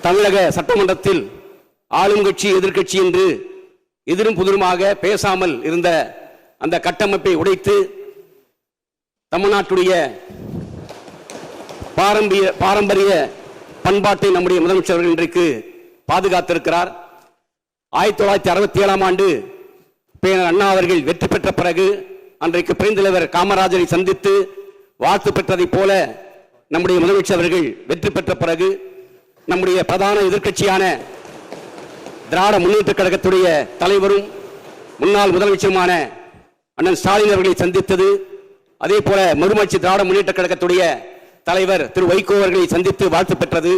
தமிழக சட்டமன்றத்தில் ஆளுங்கட்சி எதிர்கட்சி என்று எதிரும் புதிருமாக பேசாமல் இருந்த அந்த கட்டமைப்பை உடைத்து தமிழ்நாட்டுடைய பாரம்பரிய பண்பாட்டை நம்முடைய முதலமைச்சர் இன்றைக்கு பாதுகாத்திருக்கிறார். 1967 ஆண்டு பேரர் அண்ணா அவர்கள் வெற்றி பெற்ற பிறகு அன்றைக்கு பெருந்தலைவர் காமராஜரை சந்தித்து வாழ்த்து பெற்றதைப் போல நம்முடைய முதலமைச்சர் அவர்கள் வெற்றி பெற்ற பிறகு நம்முடைய பிரதான எதிர்க்கட்சியான திராவிட முன்னேற்ற கழகத்துடைய தலைவரும் முன்னாள் முதலமைச்சருமான அண்ணன் ஸ்டாலின் அவர்களை சந்தித்தது, அதே போல மறுமலர்ச்சி திராவிட முன்னேற்ற கழகத்துடைய தலைவர் திரு வைகோ அவர்களை சந்தித்து வாழ்த்து பெற்றது,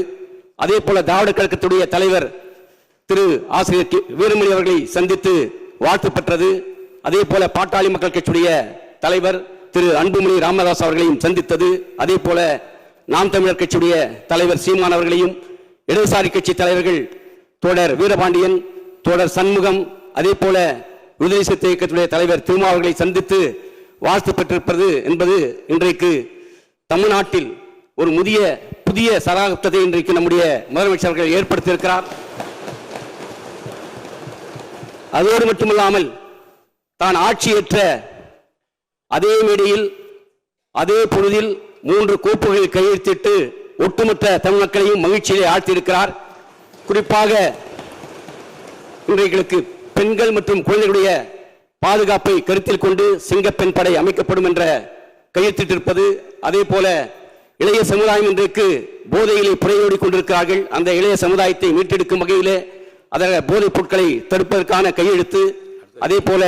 அதே போல திராவிட கழகத்துடைய தலைவர் திரு ஆசிரியர் வீரமணி அவர்களை சந்தித்து வாழ்த்து பெற்றது, அதே போல பாட்டாளி மக்கள் கட்சியுடைய தலைவர் திரு அன்புமணி ராமதாஸ் அவர்களையும் சந்தித்தது, அதே போல நாம் தமிழர் கட்சியுடைய தலைவர் சீமான் அவர்களையும், இடதுசாரி கட்சி தலைவர்கள் தோழர் வீரபாண்டியன், தோழர் சண்முகம், அதே போல விடுதலை சிறுத்தை இயக்கத்துடைய தலைவர் திருமா அவர்களை சந்தித்து வாழ்த்து பெற்றிருப்பது என்பது இன்றைக்கு தமிழ்நாட்டில் ஒரு புதிய சகாப்தத்தை இன்றைக்கு நம்முடைய முதலமைச்சர்கள் ஏற்படுத்தியிருக்கிறார். அதோடு மட்டுமல்லாமல் தான் ஆட்சியேற்ற அதே மேடையில் அதே பொழுதில் 3 கோப்புகளில் கையெழுத்திட்டு ஒட்டுமொத்த தமிழ் மக்களையும் மகிழ்ச்சியிலே ஆழ்த்தியிருக்கிறார். குறிப்பாக இன்றைக்கு பெண்கள் மற்றும் குழந்தைகளுடைய பாதுகாப்பை கருத்தில் கொண்டு சிங்கப்பெண் படை அமைக்கப்படும் என்ற கையெழுத்திட்டிருப்பது, அதே போல இளைய சமுதாயம் இன்றைக்கு போதையிலே புறையோடி கொண்டிருக்கிறார்கள். அந்த இளைய சமுதாயத்தை மீட்டெடுக்கும் வகையிலே அதர போதைப் பொருட்களை தடுப்பதற்கான கையெழுத்து, அதே போல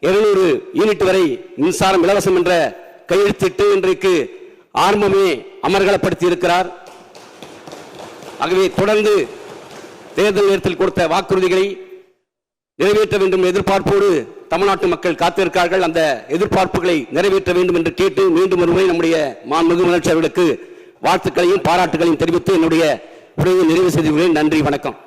200 யூனிட் வரை மின்சாரம் இலவசம் என்ற கையெழுத்திட்டு இன்றைக்கு ஆரம்பமே அமர்கலப்படுத்தி இருக்கிறார். ஆகவே தொடர்ந்து தேர்தல் நேரத்தில் கொடுத்த வாக்குறுதிகளை நிறைவேற்ற வேண்டும் எதிர்பார்ப்போடு தமிழ்நாட்டு மக்கள் காத்திருக்கிறார்கள். அந்த எதிர்பார்ப்புகளை நிறைவேற்ற வேண்டும் என்று கேட்டு மீண்டும் ஒருமுறை நம்முடைய மாண்புமிகு முதலமைச்சர்களுக்கு வாழ்த்துக்களையும் பாராட்டுகளையும் தெரிவித்து என்னுடைய உரையை நிறைவு செய்துள்ளேன். நன்றி, வணக்கம்.